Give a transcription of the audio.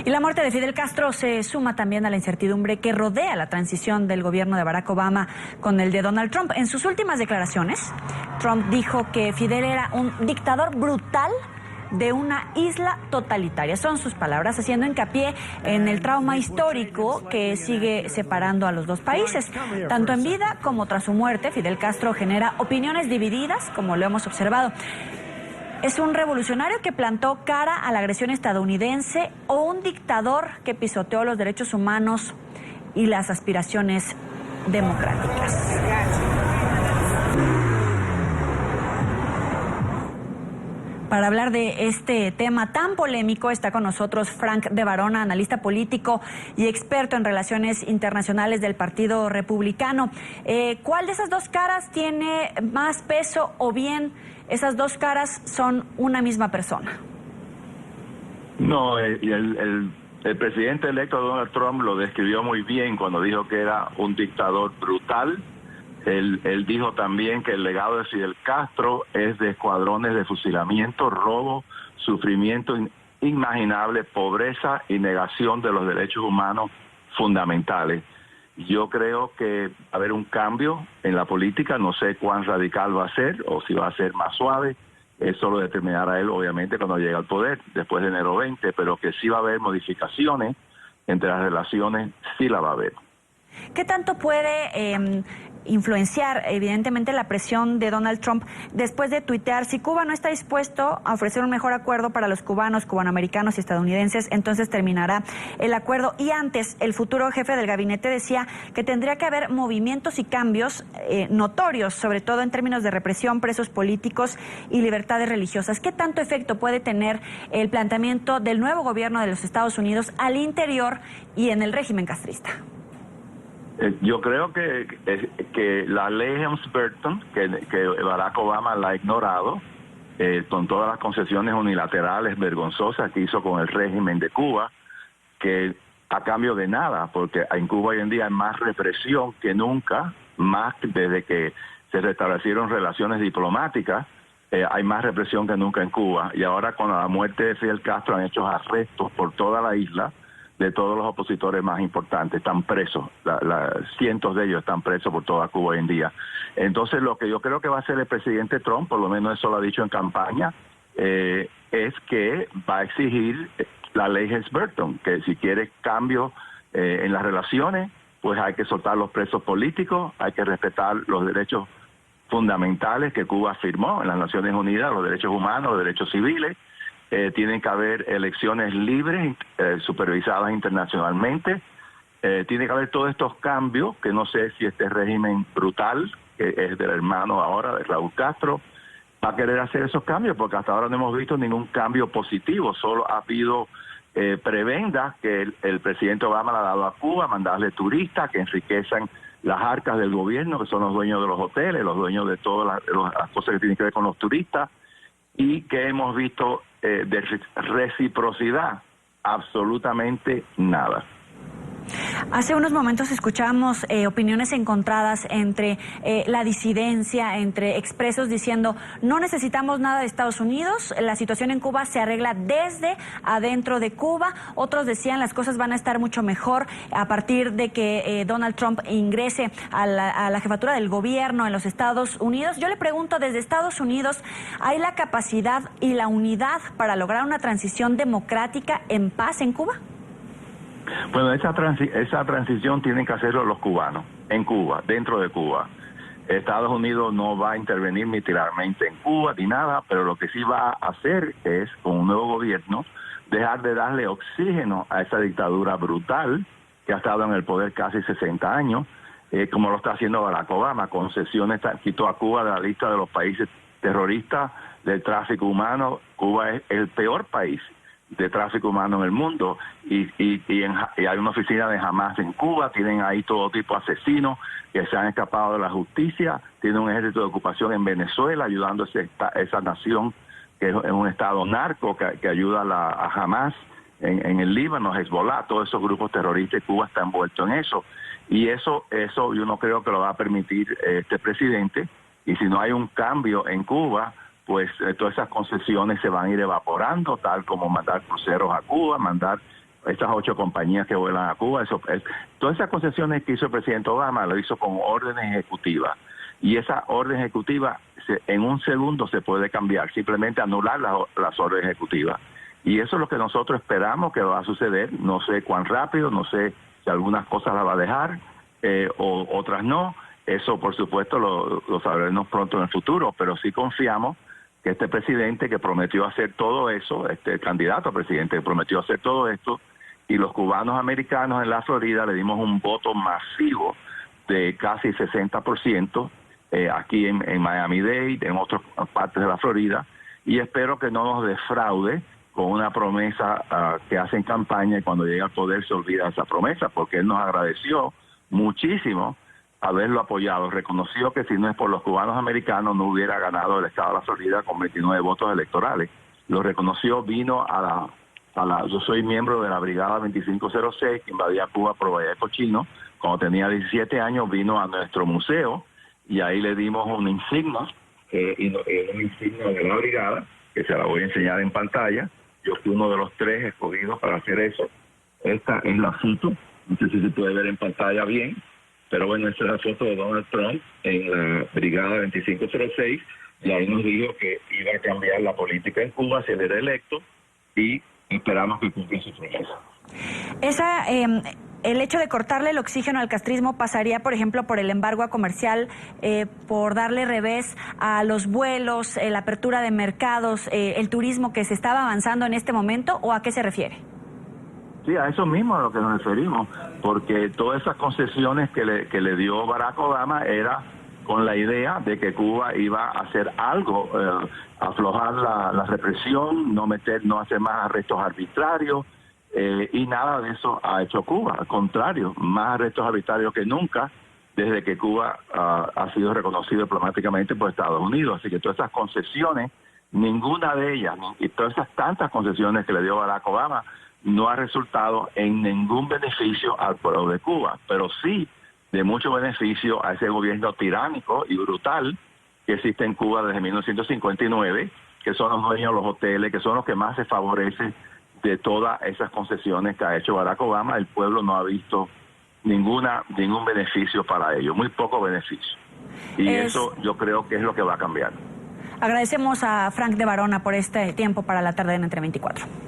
Y la muerte de Fidel Castro se suma también a la incertidumbre que rodea la transición del gobierno de Barack Obama con el de Donald Trump. En sus últimas declaraciones, Trump dijo que Fidel era un dictador brutal de una isla totalitaria. Son sus palabras, haciendo hincapié en el trauma histórico que sigue separando a los dos países. Tanto en vida como tras su muerte, Fidel Castro genera opiniones divididas, como lo hemos observado. ¿Es un revolucionario que plantó cara a la agresión estadounidense o un dictador que pisoteó los derechos humanos y las aspiraciones democráticas? Para hablar de este tema tan polémico está con nosotros Frank de Varona, analista político y experto en relaciones internacionales del Partido Republicano. ¿Cuál de esas dos caras tiene más peso o bien esas dos caras son una misma persona? No, el presidente electo Donald Trump lo describió muy bien cuando dijo que era un dictador brutal. Él dijo también que el legado de Fidel Castro es de escuadrones de fusilamiento, robo, sufrimiento inimaginable, pobreza y negación de los derechos humanos fundamentales. Yo creo que va a haber un cambio en la política, no sé cuán radical va a ser o si va a ser más suave. Eso lo determinará él, obviamente, cuando llegue al poder, después de enero 20, pero que sí va a haber modificaciones entre las relaciones, sí la va a haber. ¿Qué tanto puede influenciar, evidentemente, la presión de Donald Trump después de tuitear: si Cuba no está dispuesto a ofrecer un mejor acuerdo para los cubanos, cubanoamericanos y estadounidenses, entonces terminará el acuerdo? Y antes, el futuro jefe del gabinete decía que tendría que haber movimientos y cambios notorios, sobre todo en términos de represión, presos políticos y libertades religiosas. ¿Qué tanto efecto puede tener el planteamiento del nuevo gobierno de los Estados Unidos al interior y en el régimen castrista? Yo creo que la ley Helms-Burton, que Barack Obama la ha ignorado, con todas las concesiones unilaterales vergonzosas que hizo con el régimen de Cuba, que a cambio de nada, porque en Cuba hoy en día hay más represión que nunca, más desde que se restablecieron relaciones diplomáticas, hay más represión que nunca en Cuba. Y ahora con la muerte de Fidel Castro han hecho arrestos por toda la isla de todos los opositores más importantes, están presos, cientos de ellos están presos por toda Cuba hoy en día. Entonces lo que yo creo que va a hacer el presidente Trump, por lo menos eso lo ha dicho en campaña, es que va a exigir la ley Helms-Burton, que si quiere cambio en las relaciones, pues hay que soltar los presos políticos, hay que respetar los derechos fundamentales que Cuba firmó en las Naciones Unidas, los derechos humanos, los derechos civiles. Tienen que haber elecciones libres, supervisadas internacionalmente. Tiene que haber todos estos cambios, que no sé si este régimen brutal, que es del hermano ahora de Raúl Castro, va a querer hacer esos cambios, porque hasta ahora no hemos visto ningún cambio positivo. Solo ha habido prebendas que el presidente Obama le ha dado a Cuba, mandarle turistas que enriquecen las arcas del gobierno, que son los dueños de los hoteles, los dueños de todas las cosas que tienen que ver con los turistas, y que hemos visto de reciprocidad, absolutamente nada. Hace unos momentos escuchábamos opiniones encontradas entre la disidencia, entre expresos diciendo: no necesitamos nada de Estados Unidos, la situación en Cuba se arregla desde adentro de Cuba. Otros decían: las cosas van a estar mucho mejor a partir de que Donald Trump ingrese a la jefatura del gobierno en los Estados Unidos. Yo le pregunto, desde Estados Unidos, ¿hay la capacidad y la unidad para lograr una transición democrática en paz en Cuba? Bueno, esa transición tienen que hacerlo los cubanos, en Cuba, dentro de Cuba. Estados Unidos no va a intervenir militarmente en Cuba ni nada, pero lo que sí va a hacer es, con un nuevo gobierno, dejar de darle oxígeno a esa dictadura brutal que ha estado en el poder casi 60 años, como lo está haciendo Barack Obama. Concesiones, quitó a Cuba de la lista de los países terroristas del tráfico humano. Cuba es el peor país de tráfico humano en el mundo, y hay una oficina de Hamas en Cuba, tienen ahí todo tipo de asesinos que se han escapado de la justicia, tienen un ejército de ocupación en Venezuela ayudando a esa nación que es un estado narco que ayuda a Hamas en el Líbano, Hezbollah, todos esos grupos terroristas. Cuba está envuelto en eso, y eso yo no creo que lo va a permitir este presidente. Y si no hay un cambio en Cuba, pues todas esas concesiones se van a ir evaporando, tal como mandar cruceros a Cuba, mandar estas 8 compañías que vuelan a Cuba. Todas esas concesiones que hizo el presidente Obama lo hizo con órdenes ejecutivas. Y esa orden ejecutiva en un segundo se puede cambiar, simplemente anular las órdenes ejecutivas. Y eso es lo que nosotros esperamos que va a suceder. No sé cuán rápido, no sé si algunas cosas las va a dejar o otras no. Eso, por supuesto, lo sabremos pronto en el futuro, pero sí confiamos que este presidente que prometió hacer todo eso, este candidato a presidente que prometió hacer todo esto, y los cubanos americanos en la Florida le dimos un voto masivo de casi 60%, aquí en Miami-Dade, en otras partes de la Florida, y espero que no nos defraude con una promesa que hace en campaña y cuando llega al poder se olvida esa promesa, porque él nos agradeció muchísimo haberlo apoyado, reconoció que si no es por los cubanos americanos no hubiera ganado el estado de la Florida con 29 votos electorales. Lo reconoció, vino yo soy miembro de la Brigada 2506 que invadía Cuba por Bahía de Cochino. Cuando tenía 17 años vino a nuestro museo y ahí le dimos una insignia, una insignia de la brigada, que se la voy a enseñar en pantalla. Yo fui uno de los 3 escogidos para hacer eso. Esta es la foto, no sé si se puede ver en pantalla bien, pero bueno, esta es la foto de Donald Trump en la Brigada 2506, y ahí nos dijo que iba a cambiar la política en Cuba si él era electo, y esperamos que cumpla su promesa. El hecho de cortarle el oxígeno al castrismo pasaría, por ejemplo, por el embargo comercial, por darle revés a los vuelos, la apertura de mercados, el turismo que se estaba avanzando en este momento, ¿o a qué se refiere? Sí, a eso mismo a lo que nos referimos, porque todas esas concesiones que le dio Barack Obama era con la idea de que Cuba iba a hacer algo, aflojar la represión, no hacer más arrestos arbitrarios, y nada de eso ha hecho Cuba. Al contrario, más arrestos arbitrarios que nunca desde que Cuba ha sido reconocido diplomáticamente por Estados Unidos. Así que todas esas concesiones, ninguna de ellas, y todas esas tantas concesiones que le dio Barack Obama, no ha resultado en ningún beneficio al pueblo de Cuba, pero sí de mucho beneficio a ese gobierno tiránico y brutal que existe en Cuba desde 1959, que son los dueños de los hoteles, que son los que más se favorecen de todas esas concesiones que ha hecho Barack Obama. El pueblo no ha visto ningún beneficio para ellos, muy poco beneficio. Y eso yo creo que es lo que va a cambiar. Agradecemos a Frank de Varona por este tiempo para la tarde en Entre 24.